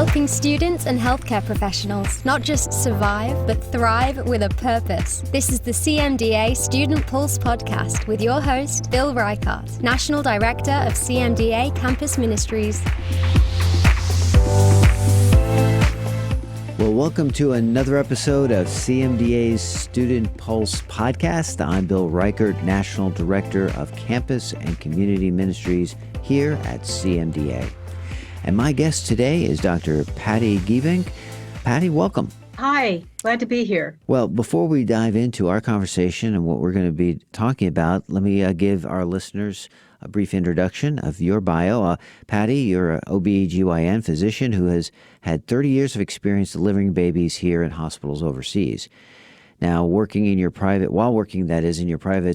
helping students and healthcare professionals not just survive, but thrive with a purpose. This is the CMDA Student Pulse podcast with your host, Bill Reichart, National Director of CMDA Campus Ministries. Well, welcome to another episode of CMDA's Student Pulse podcast. I'm Bill Reichart, National Director of Campus and Community Ministries here at CMDA. And my guest today is Dr. Patti Giebink. Patti, welcome. Hi, glad to be here. Well, before we dive into our conversation and what we're going to be talking about, let me give our listeners a brief introduction of your bio. Patti, you're an OB/GYN physician who has had 30 years of experience delivering babies here in hospitals overseas. Now, while working in your private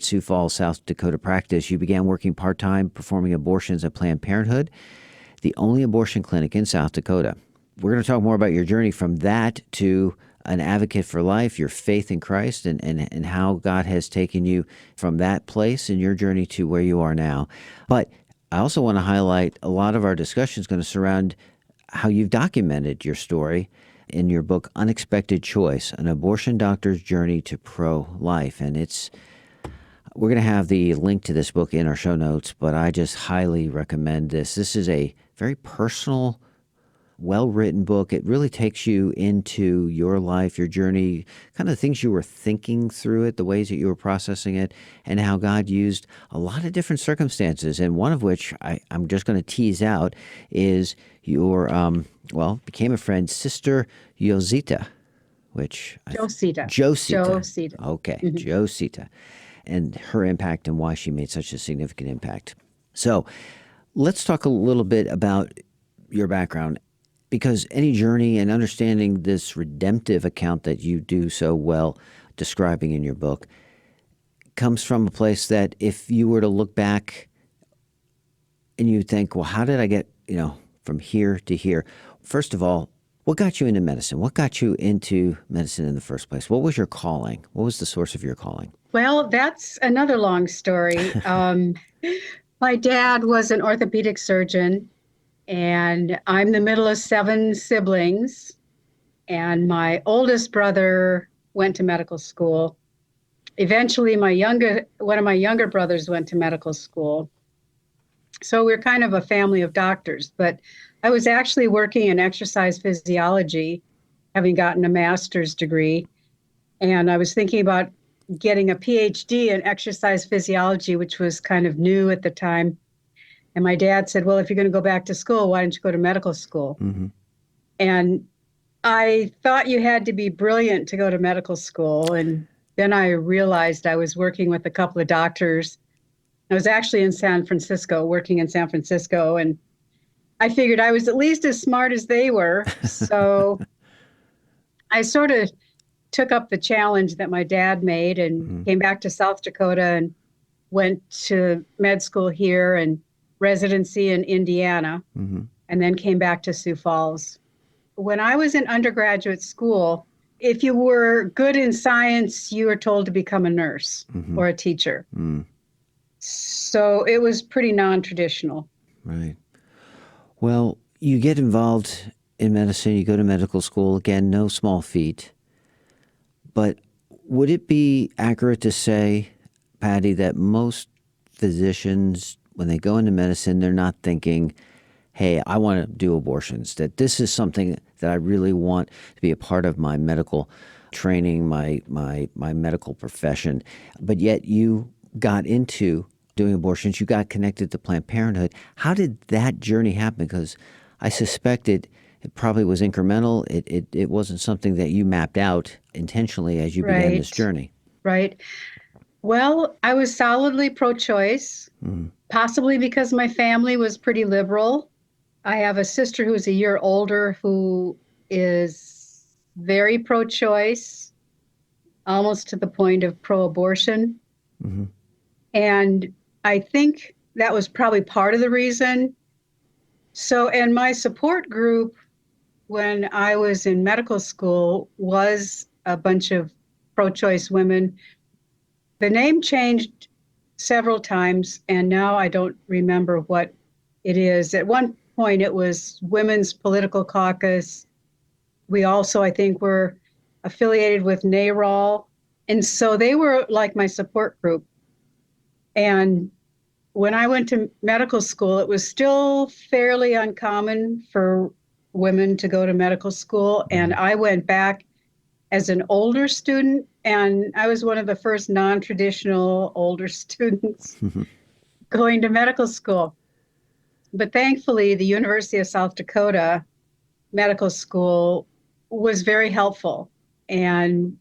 Sioux Falls, South Dakota practice, you began working part-time performing abortions at Planned Parenthood, the only abortion clinic in South Dakota. We're going to talk more about your journey from that to an advocate for life, your faith in Christ, and how God has taken you from that place in your journey to where you are now. But I also want to highlight a lot of our discussion is going to surround how you've documented your story in your book, Unexpected Choice, An Abortion Doctor's Journey to Pro-Life. And we're going to have the link to this book in our show notes, but I just highly recommend this. This is a very personal, well-written book. It really takes you into your life, your journey, kind of the things you were thinking through it, the ways that you were processing it, and how God used a lot of different circumstances. And one of which I'm just going to tease out is your, became a friend, Sister Josita, Josita. Okay, mm-hmm. Josita, and her impact and why she made such a significant impact. So let's talk a little bit about your background. Because any journey and understanding this redemptive account that you do so well describing in your book comes from a place that if you were to look back and you think, well, how did I get, from here to here? First of all, what got you into medicine? What got you into medicine in the first place? What was your calling? What was the source of your calling? Well, that's another long story. My dad was an orthopedic surgeon. And I'm the middle of 7 siblings, and my oldest brother went to medical school. Eventually, one of my younger brothers went to medical school. So we're kind of a family of doctors, but I was actually working in exercise physiology, having gotten a master's degree, and I was thinking about getting a PhD in exercise physiology, which was kind of new at the time. And my dad said, well, if you're going to go back to school, why don't you go to medical school? Mm-hmm. And I thought you had to be brilliant to go to medical school. And then I realized I was working with a couple of doctors. I was actually working in San Francisco. And I figured I was at least as smart as they were. So I sort of took up the challenge that my dad made and came back to South Dakota and went to med school here and residency in Indiana, and then came back to Sioux Falls. When I was in undergraduate school, if you were good in science, you were told to become a nurse or a teacher. So it was pretty non-traditional. Right. Well, you get involved in medicine, you go to medical school, again, no small feat. But would it be accurate to say, Patti, that most physicians, when they go into medicine, they're not thinking, hey, I want to do abortions, that this is something that I really want to be a part of my medical training, my medical profession. But yet you got into doing abortions, you got connected to Planned Parenthood. How did that journey happen? Because I suspect it probably was incremental. It wasn't something that you mapped out intentionally as you began this journey. Right. Well, I was solidly pro-choice, possibly because my family was pretty liberal. I have a sister who is a year older who is very pro-choice, almost to the point of pro-abortion. And I think that was probably part of the reason. So, and my support group when I was in medical school was a bunch of pro-choice women. The name changed several times, and now I don't remember what it is. At one point, it was Women's Political Caucus. We also, I think, were affiliated with NARAL. And so they were like my support group. And when I went to medical school, it was still fairly uncommon for women to go to medical school. And I went back as an older student, and I was one of the first non-traditional older students going to medical school. But thankfully, the University of South Dakota Medical School was very helpful. And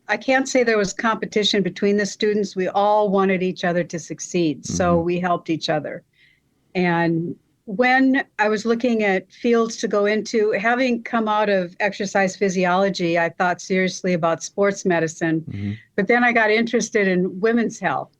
I can't say there was competition between the students. We all wanted each other to succeed. So we helped each other. And when I was looking at fields to go into, having come out of exercise physiology, I thought seriously about sports medicine. But then I got interested in women's health,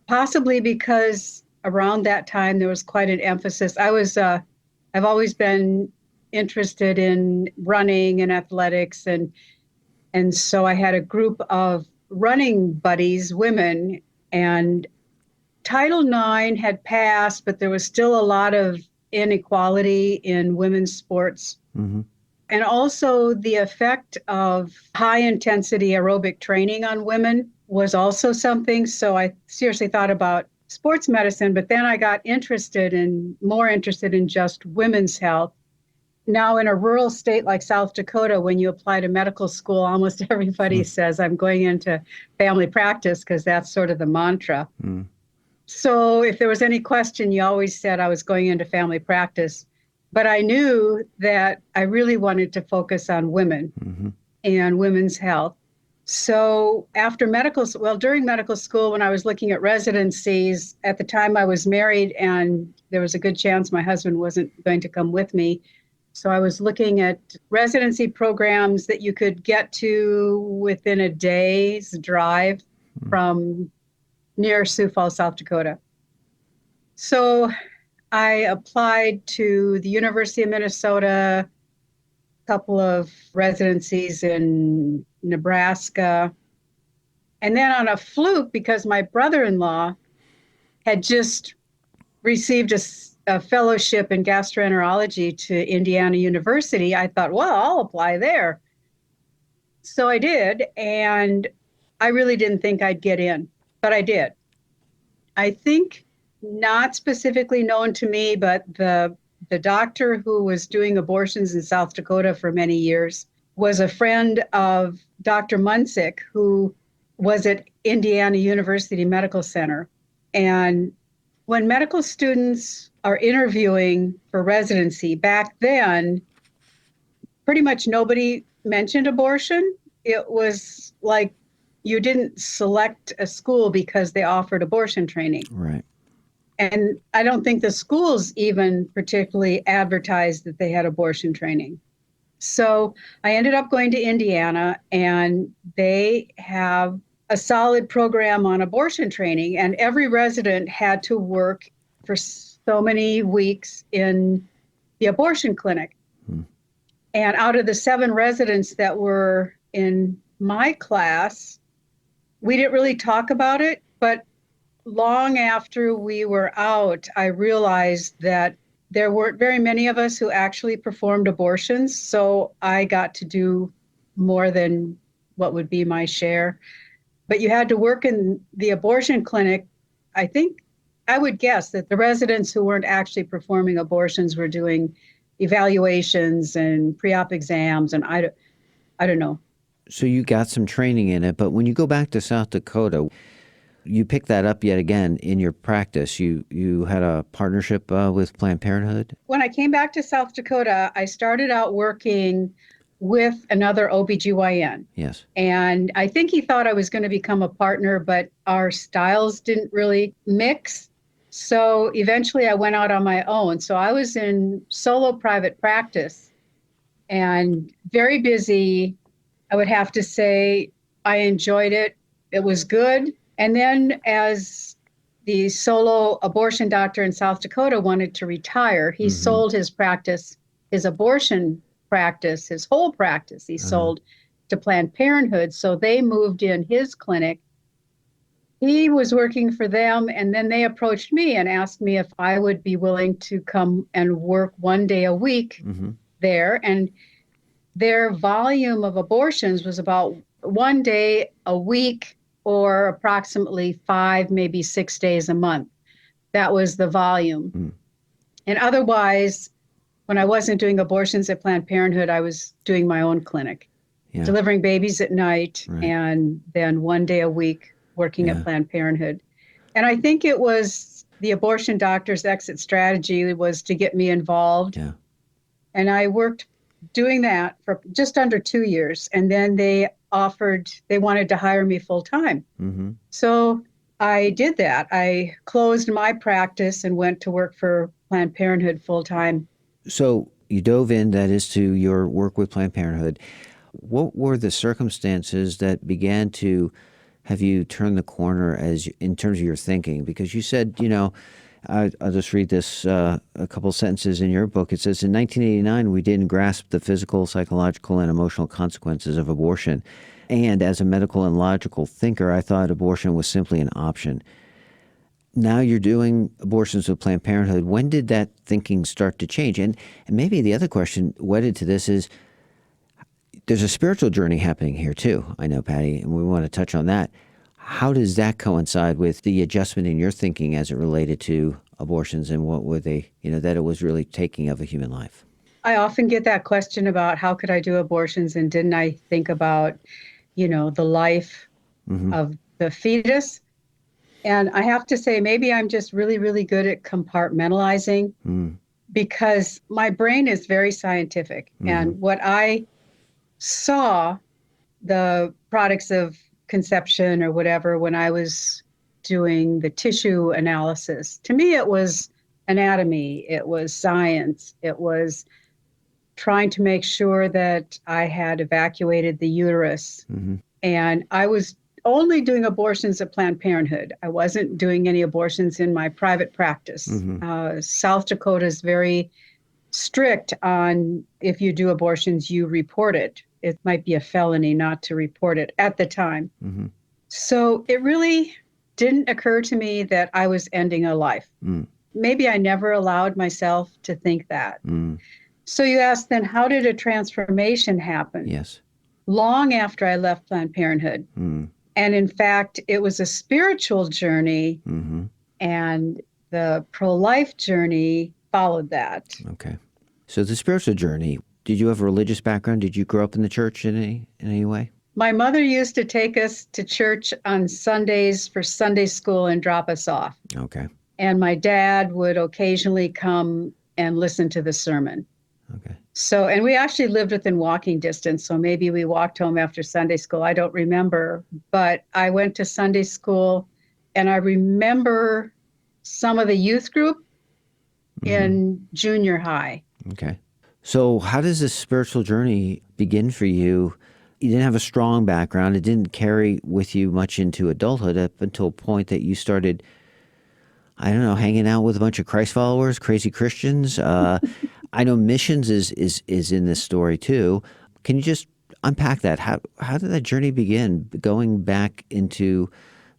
possibly because around that time there was quite an emphasis. I've always been interested in running and athletics, and so I had a group of running buddies, women, and Title IX had passed, but there was still a lot of inequality in women's sports. And also the effect of high intensity aerobic training on women was also something. So I seriously thought about sports medicine, but then I got more interested in just women's health. Now, in a rural state like South Dakota, when you apply to medical school, almost everybody says, I'm going into family practice, because that's sort of the mantra. So if there was any question, you always said I was going into family practice. But I knew that I really wanted to focus on women and women's health. So during medical school, when I was looking at residencies, at the time I was married, and there was a good chance my husband wasn't going to come with me. So I was looking at residency programs that you could get to within a day's drive from near Sioux Falls, South Dakota. So I applied to the University of Minnesota, a couple of residencies in Nebraska, and then on a fluke, because my brother-in-law had just received a fellowship in gastroenterology to Indiana University, I thought, well, I'll apply there. So I did, and I really didn't think I'd get in, but I did. I think, not specifically known to me, but the doctor who was doing abortions in South Dakota for many years was a friend of Dr. Munsick, who was at Indiana University Medical Center. And when medical students are interviewing for residency, back then, pretty much nobody mentioned abortion. It was like you didn't select a school because they offered abortion training. Right. And I don't think the schools even particularly advertised that they had abortion training. So I ended up going to Indiana, and they have a solid program on abortion training, and every resident had to work for so many weeks in the abortion clinic. And out of the 7 residents that were in my class, we didn't really talk about it, but long after we were out, I realized that there weren't very many of us who actually performed abortions. So I got to do more than what would be my share. But you had to work in the abortion clinic. I would guess that the residents who weren't actually performing abortions were doing evaluations and pre-op exams, and I don't know. So you got some training in it, but when you go back to South Dakota, you picked that up yet again in your practice. You had a partnership with Planned Parenthood? When I came back to South Dakota, I started out working with another OBGYN. Yes. And I think he thought I was going to become a partner, but our styles didn't really mix. So eventually I went out on my own. So I was in solo private practice and very busy. I would have to say I enjoyed it. It was good. And then as the solo abortion doctor in South Dakota wanted to retire, he sold his practice, his abortion practice, his whole practice, he sold to Planned Parenthood. So they moved in his clinic. he was working for them, and then they approached me and asked me if I would be willing to come and work 1 day a week there. And their volume of abortions was about 1 day a week or approximately 5, maybe 6 days a month. That was the volume. And otherwise, when I wasn't doing abortions at Planned Parenthood, I was doing my own clinic, delivering babies at night, and then 1 day a week working at Planned Parenthood. And I think it was the abortion doctor's exit strategy was to get me involved. And I worked doing that for just under 2 years. And then they wanted to hire me full time. So I did that. I closed my practice and went to work for Planned Parenthood full time. So you dove in, that is, to your work with Planned Parenthood. What were the circumstances that began to have you turn the corner in terms of your thinking? Because you said, I'll just read this, a couple sentences in your book. It says, in 1989, we didn't grasp the physical, psychological, and emotional consequences of abortion. And as a medical and logical thinker, I thought abortion was simply an option. Now you're doing abortions with Planned Parenthood. When did that thinking start to change? And maybe the other question wedded to this is, there's a spiritual journey happening here too, I know, Patti, and we want to touch on that. How does that coincide with the adjustment in your thinking as it related to abortions, and what were they, that it was really taking of a human life? I often get that question about how could I do abortions, and didn't I think about, the life of the fetus? And I have to say, maybe I'm just really, really good at compartmentalizing because my brain is very scientific. And what I saw, the products of conception or whatever, when I was doing the tissue analysis, to me, it was anatomy, it was science, it was trying to make sure that I had evacuated the uterus. And I was only doing abortions at Planned Parenthood. I wasn't doing any abortions in my private practice. South Dakota is very strict on if you do abortions, you report it. It might be a felony not to report it at the time. So it really didn't occur to me that I was ending a life. Maybe I never allowed myself to think that. So you asked then, how did a transformation happen? Yes. Long after I left Planned Parenthood. And in fact, it was a spiritual journey, and the pro-life journey followed that. Okay. So the spiritual journey, did you have a religious background? Did you grow up in the church in any way? My mother used to take us to church on Sundays for Sunday school and drop us off. Okay. And my dad would occasionally come and listen to the sermon. Okay. So, and we actually lived within walking distance, so maybe we walked home after Sunday school. I don't remember, but I went to Sunday school, and I remember some of the youth group in junior high. Okay. So how does this spiritual journey begin for you? You didn't have a strong background. It didn't carry with you much into adulthood up until a point that you started, I don't know, hanging out with a bunch of Christ followers, crazy Christians. I know missions is in this story too. Can you just unpack that? How did that journey begin, going back into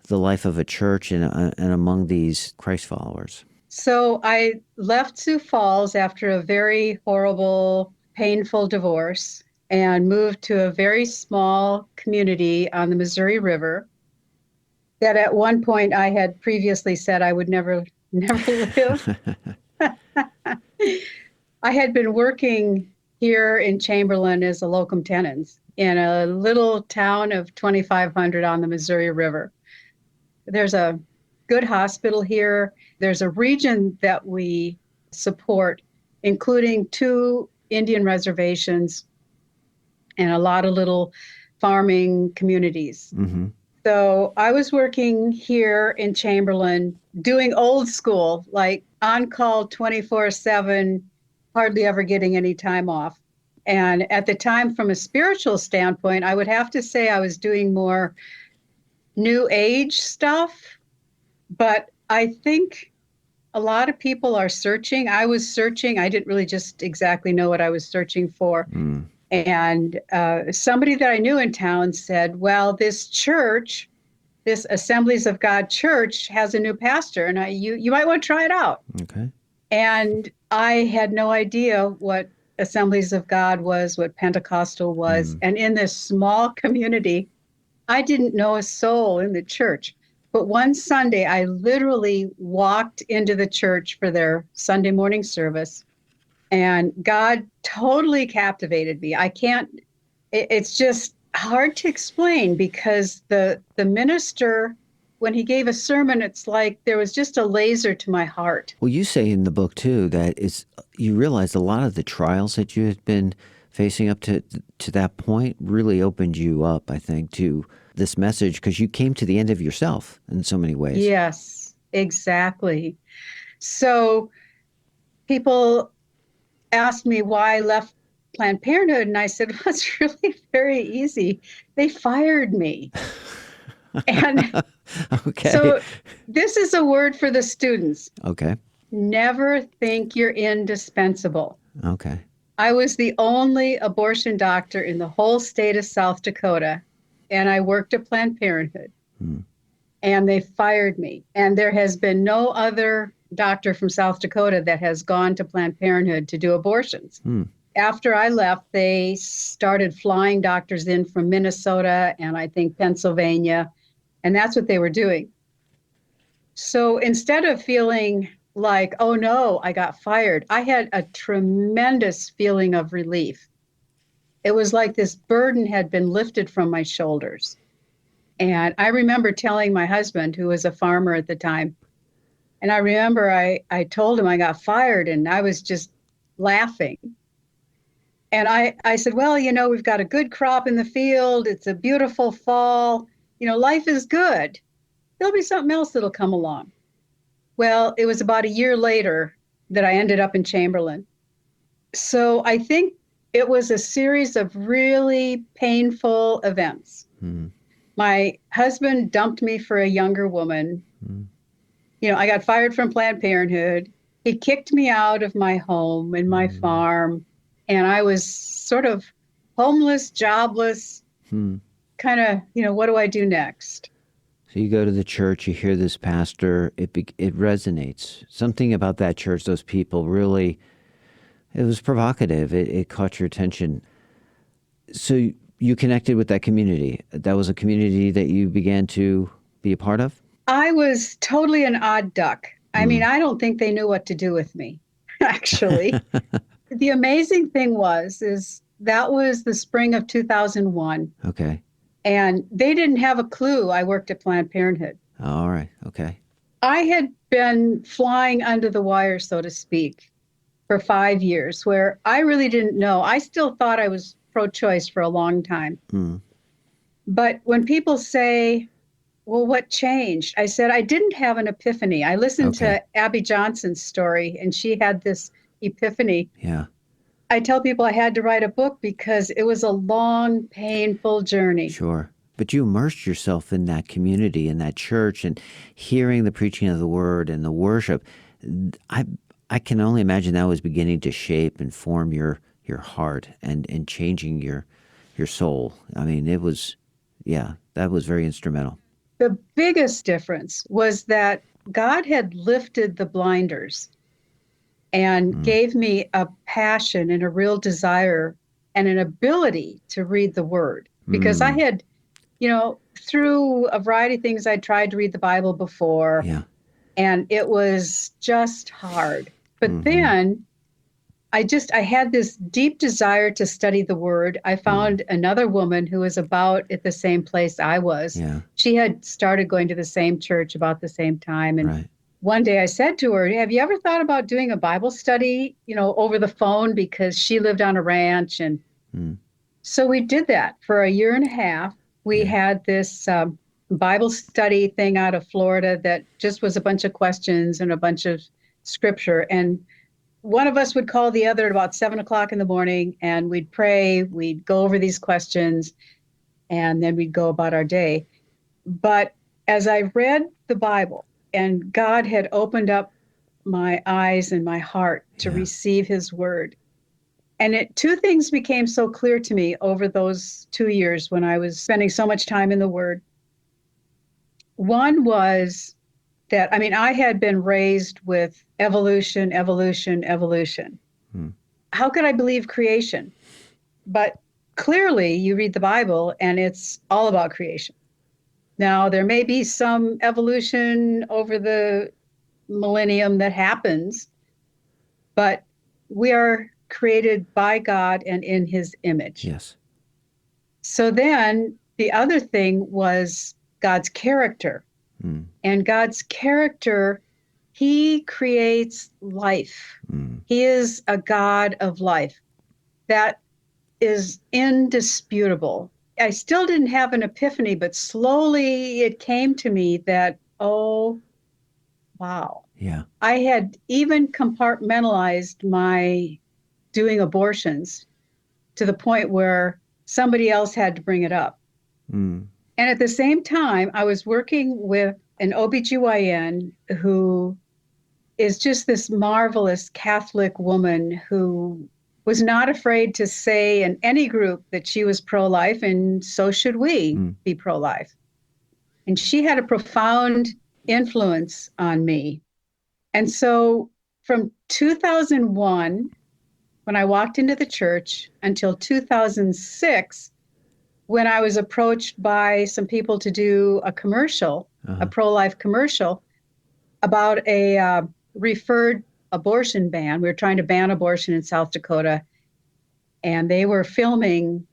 the life of a church and among these Christ followers? So I left Sioux Falls after a very horrible, painful divorce and moved to a very small community on the Missouri River that at one point I had previously said I would never live. I had been working here in Chamberlain as a locum tenens in a little town of 2,500 on the Missouri River. There's a good hospital here. There's a region that we support, including 2 Indian reservations and a lot of little farming communities. So I was working here in Chamberlain doing old school, like on call 24/7, hardly ever getting any time off. And at the time, from a spiritual standpoint, I would have to say I was doing more new age stuff. But I think a lot of people are searching. I was searching. I didn't really just exactly know what I was searching for. And somebody that I knew in town said, well, this church this Assemblies of God church has a new pastor, and you might want to try it out. Okay. And I had no idea what Assemblies of God was, what Pentecostal was. And in this small community, I didn't know a soul in the church. But one Sunday, I literally walked into the church for their Sunday morning service, and God totally captivated me. It's just hard to explain, because the minister, when he gave a sermon, it's like there was just a laser to my heart. Well, you say in the book, too, that you realized a lot of the trials that you had been facing up to that point really opened you up, I think, to this message, because you came to the end of yourself in so many ways. Yes, exactly. So people asked me why I left Planned Parenthood, and I said, well, it's really very easy. They fired me. And Okay. so this is a word for the students. Okay. Never think you're indispensable. Okay. I was the only abortion doctor in the whole state of South Dakota, and I worked at Planned Parenthood. And they fired me. And there has been no other doctor from South Dakota that has gone to Planned Parenthood to do abortions. After I left, they started flying doctors in from Minnesota and I think Pennsylvania, and that's what they were doing. So instead of feeling like, oh no, I got fired, I had a tremendous feeling of relief. It was like this burden had been lifted from my shoulders. And I remember telling my husband, who was a farmer at the time, and I remember I told him I got fired, and I was just laughing. And I said, well, we've got a good crop in the field. It's a beautiful fall. Life is good. There'll be something else that'll come along. Well, it was about a year later that I ended up in Chamberlain. So I think it was a series of really painful events. My husband dumped me for a younger woman. I got fired from Planned Parenthood. He kicked me out of my home and my farm. And I was sort of homeless, jobless, kind of, what do I do next? So you go to the church, you hear this pastor, it resonates. Something about that church, those people, really, it was provocative. It caught your attention. So you connected with that community. That was a community that you began to be a part of? I was totally an odd duck. I mean, I don't think they knew what to do with me, actually. The amazing thing is that was the spring of 2001. Okay. And they didn't have a clue I worked at Planned Parenthood. All right. Okay. I had been flying under the wire, so to speak, for 5 years, where I really didn't know. I still thought I was pro-choice for a long time. But when people say, well, what changed? I said, I didn't have an epiphany. I listened to Abby Johnson's story, and she had this epiphany. Yeah. I tell people I had to write a book because it was a long, painful journey. Sure. But you immersed yourself in that community, in that church, and hearing the preaching of the word and the worship. I can only imagine that was beginning to shape and form your heart and changing your soul. I mean, that was very instrumental. The biggest difference was that God had lifted the blinders and gave me a passion and a real desire and an ability to read the word. Because I had, through a variety of things, I'd tried to read the Bible before, and it was just hard. But then I had this deep desire to study the word. I found another woman who was about at the same place I was. Yeah. She had started going to the same church about the same time. And Right. one day I said to her, have you ever thought about doing a Bible study, over the phone? Because she lived on a ranch. And so we did that for a year and a half. We had this Bible study thing out of Florida that just was a bunch of questions and a bunch of scripture. And one of us would call the other at about 7:00 in the morning, and we'd pray, we'd go over these questions, and then we'd go about our day. But as I read the Bible, and God had opened up my eyes and my heart to receive his word. And two things became so clear to me over those 2 years when I was spending so much time in the word. One was that, I had been raised with evolution, evolution, evolution. Hmm. How could I believe creation? But clearly, you read the Bible and it's all about creation. Now, there may be some evolution over the millennium that happens, but we are created by God and in his image. Yes. So then the other thing was God's character. Hmm. And God's character, he creates life. Hmm. He is a God of life. That is indisputable. I still didn't have an epiphany, but slowly it came to me that, oh, wow. Yeah. I had even compartmentalized my doing abortions to the point where somebody else had to bring it up. Hmm. And at the same time, I was working with an OBGYN who is just this marvelous Catholic woman who was not afraid to say in any group that she was pro-life, and so should we be pro-life. And she had a profound influence on me. And so from 2001, when I walked into the church, until 2006, when I was approached by some people to do a commercial, a pro-life commercial, about a referred abortion ban. We were trying to ban abortion in South Dakota, and they were filming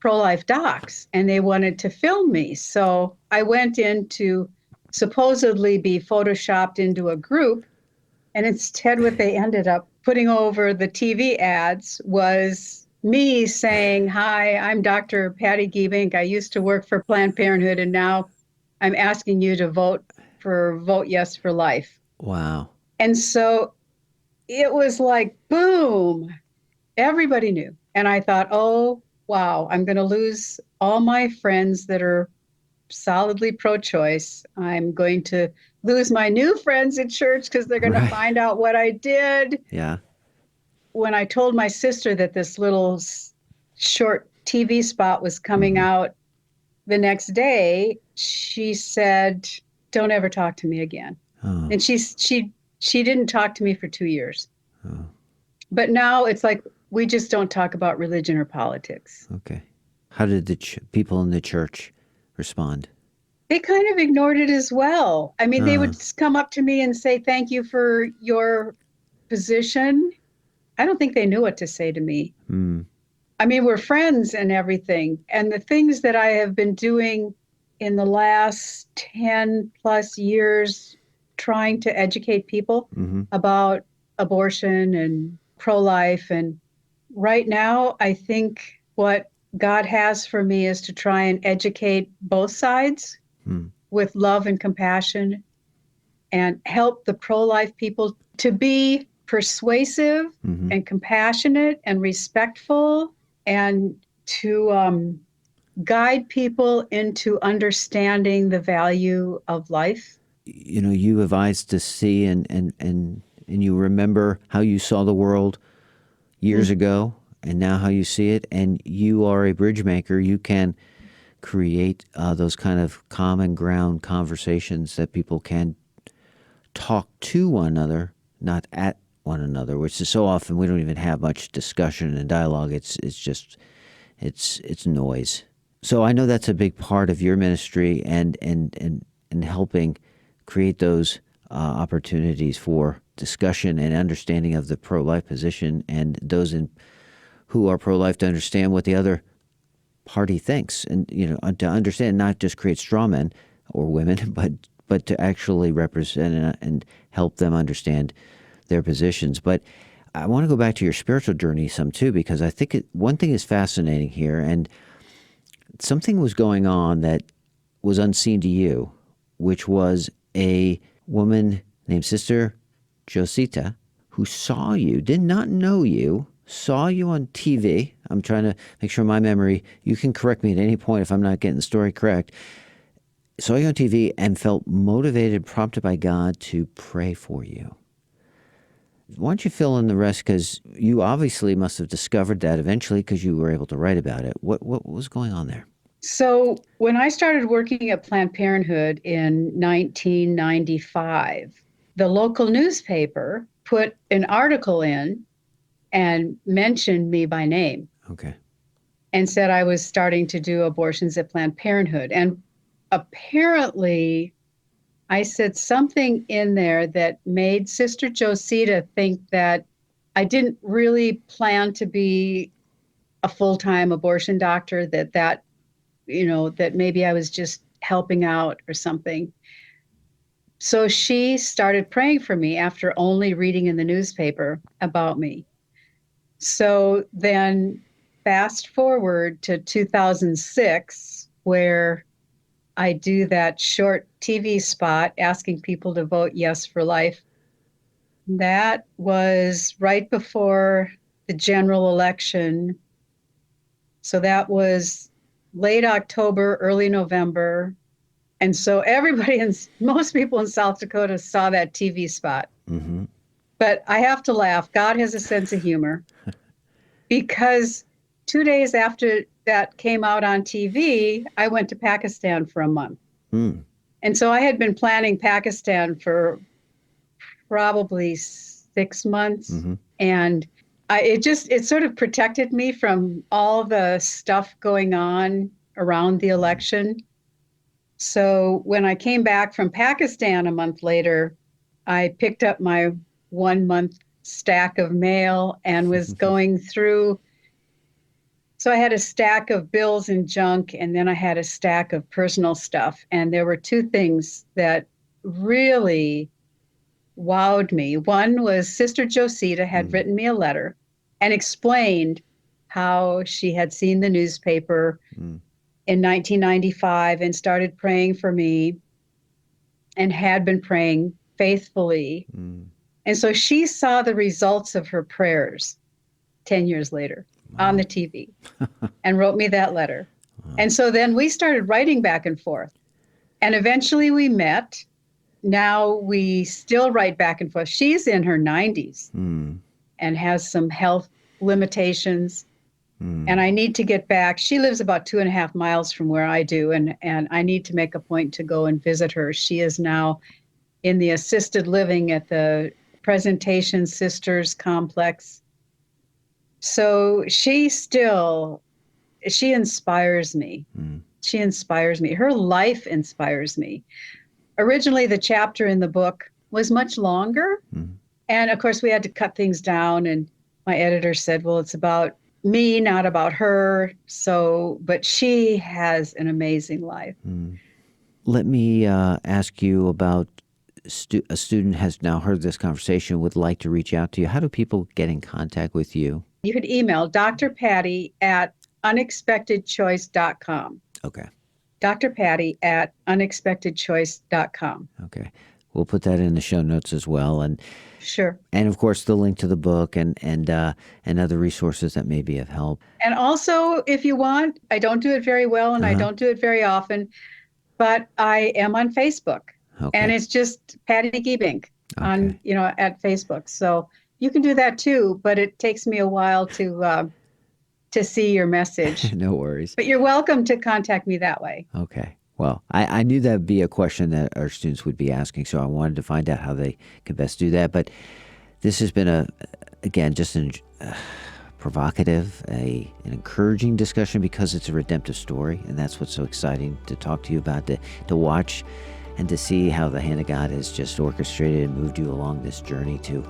pro-life docs, and they wanted to film me. So I went in to supposedly be photoshopped into a group, and instead what they ended up putting over the TV ads was me saying, "Hi, I'm Dr. Patti Giebink. I used to work for Planned Parenthood, and now I'm asking you to vote yes for life." Wow. And so it was like, boom, everybody knew. And I thought, oh, wow, I'm going to lose all my friends that are solidly pro-choice. I'm going to lose my new friends at church because they're going to find out what I did. Yeah. When I told my sister that this little short TV spot was coming out the next day, she said, "Don't ever talk to me again." Oh. And she didn't talk to me for 2 years. Oh. But now it's like we just don't talk about religion or politics. Okay. How did the people in the church respond? They kind of ignored it as well. I mean, they would just come up to me and say, "Thank you for your position." I don't think they knew what to say to me. I mean, we're friends and everything. And the things that I have been doing in the last 10 plus years, trying to educate people about abortion and pro-life. And right now, I think what God has for me is to try and educate both sides with love and compassion, and help the pro-life people to be persuasive and compassionate and respectful, and to guide people into understanding the value of life. You know, you have eyes to see, and you remember how you saw the world years ago, and now how you see it, and you are a bridge maker. You can create those kind of common ground conversations that people can talk to one another, not at one another, which is so often we don't even have much discussion and dialogue. It's just noise. So I know that's a big part of your ministry, and helping create those opportunities for discussion and understanding of the pro-life position, and those who are pro-life to understand what the other party thinks, and to understand, not just create straw men or women, but to actually represent and help them understand their positions. But I want to go back to your spiritual journey some too, because I think one thing is fascinating here, and something was going on that was unseen to you, which was a woman named Sister Josita who saw you, did not know you, saw you on TV. I'm trying to make sure my memory, you can correct me at any point if I'm not getting the story correct, saw you on TV and felt motivated, prompted by God to pray for you. Why don't you fill in the rest, because you obviously must have discovered that eventually because you were able to write about it. What was going on there? So when I started working at Planned Parenthood in 1995, the local newspaper put an article in and mentioned me by name Okay. and said I was starting to do abortions at Planned Parenthood. And apparently, I said something in there that made Sister Josita think that I didn't really plan to be a full-time abortion doctor, that maybe I was just helping out or something. So she started praying for me after only reading in the newspaper about me. So then fast forward to 2006, where I do that short TV spot asking people to vote yes for life. That was right before the general election. So that was late October, early November. And so most people in South Dakota saw that TV spot. Mm-hmm. But I have to laugh. God has a sense of humor because 2 days after that came out on TV, I went to Pakistan for a month. Mm. And so I had been planning Pakistan for probably 6 months. Mm-hmm. And it sort of protected me from all the stuff going on around the election. So when I came back from Pakistan a month later, I picked up my 1 month stack of mail and was going through. So I had a stack of bills and junk, and then I had a stack of personal stuff. And there were two things that really wowed me. One was Sister Josita had written me a letter and explained how she had seen the newspaper in 1995 and started praying for me and had been praying faithfully. And so she saw the results of her prayers 10 years later on the TV and wrote me that letter. And so then we started writing back and forth. And eventually we met. Now we still write back and forth. She's in her 90s and has some health limitations. And I need to get back. She lives about 2.5 miles from where I do. And I need to make a point to go and visit her. She is now in the assisted living at the Presentation Sisters complex. So she inspires me. She inspires me. Her life inspires me. Originally, the chapter in the book was much longer. And of course, we had to cut things down. And my editor said, well, it's about me, not about her. But she has an amazing life. Let me ask you about a student has now heard this conversation, would like to reach out to you. How do people get in contact with you? You could email Dr. Patti at unexpectedchoice.com. Okay. Dr. Patti at unexpectedchoice.com. Okay. We'll put that in the show notes as well. And sure. And of course, the link to the book and other resources that may be of help. And also, if you want, I don't do it very well and I don't do it very often, but I am on Facebook. Okay. And it's just Patti Giebink at Facebook. So you can do that too, but it takes me a while to see your message. No worries. But you're welcome to contact me that way. Okay. Well, I knew that would be a question that our students would be asking, so I wanted to find out how they could best do that. But this has been just a provocative, an encouraging discussion because it's a redemptive story, and that's what's so exciting to talk to you about, to watch and to see how the hand of God has just orchestrated and moved you along this journey to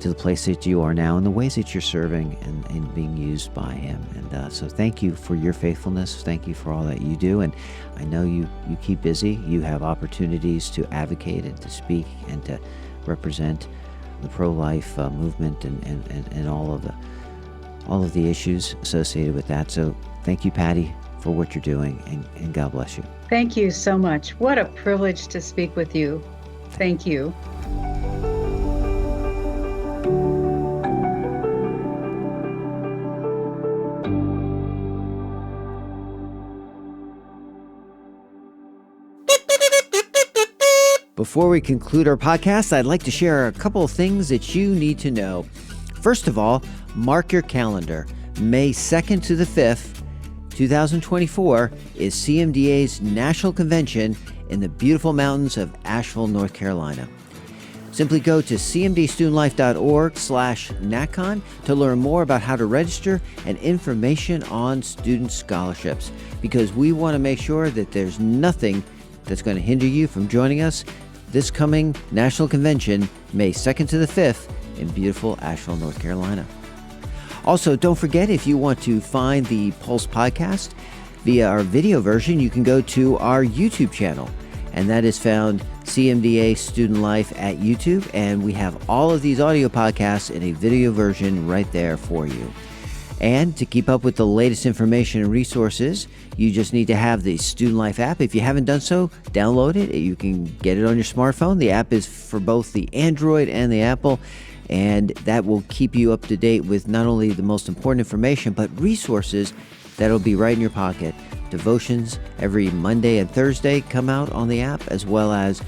the place that you are now and the ways that you're serving and being used by Him. And so thank you for your faithfulness. Thank you for all that you do. And I know you keep busy. You have opportunities to advocate and to speak and to represent the pro-life movement and all of the issues associated with that. So thank you, Patti, for what you're doing, and God bless you. Thank you so much. What a privilege to speak with you. Thank you. Before we conclude our podcast, I'd like to share a couple of things that you need to know. First of all, mark your calendar. May 2nd to the 5th, 2024 is CMDA's National Convention in the beautiful mountains of Asheville, North Carolina. Simply go to cmdstudentlife.org/NatCon to learn more about how to register and information on student scholarships, because we want to make sure that there's nothing that's going to hinder you from joining us this coming National Convention, May 2nd to the 5th in beautiful Asheville, North Carolina. Also, don't forget, if you want to find the Pulse podcast via our video version, you can go to our YouTube channel, and that is found CMDA Student Life at YouTube, and we have all of these audio podcasts in a video version right there for you. And to keep up with the latest information and resources, you just need to have the Student Life app. If you haven't done so, download it. You can get it on your smartphone. The app is for both the Android and the Apple, and that will keep you up to date with not only the most important information, but resources that'll be right in your pocket. Devotions every Monday and Thursday come out on the app, as well as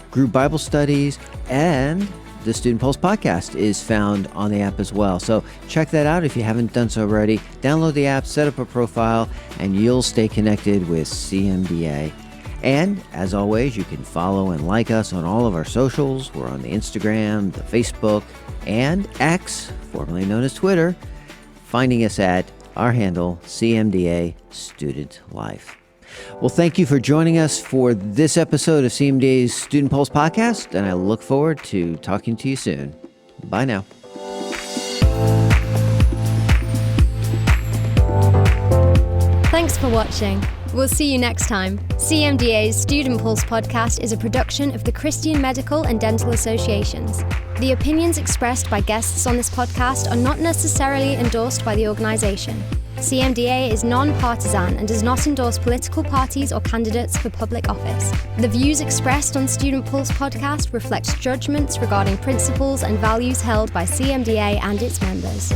group Bible studies, and the Student Pulse podcast is found on the app as well. So check that out if you haven't done so already. Download the app, set up a profile, and you'll stay connected with CMDA. And as always, you can follow and like us on all of our socials. We're on the Instagram, the Facebook, and X, formerly known as Twitter, finding us at our handle, CMDA Student Life. Well, thank you for joining us for this episode of CMDA's Student Pulse podcast, and I look forward to talking to you soon. Bye now. Thanks for watching. We'll see you next time. CMDA's Student Pulse podcast is a production of the Christian Medical and Dental Associations. The opinions expressed by guests on this podcast are not necessarily endorsed by the organization. CMDA is non-partisan and does not endorse political parties or candidates for public office. The views expressed on Student Pulse podcast reflect judgments regarding principles and values held by CMDA and its members.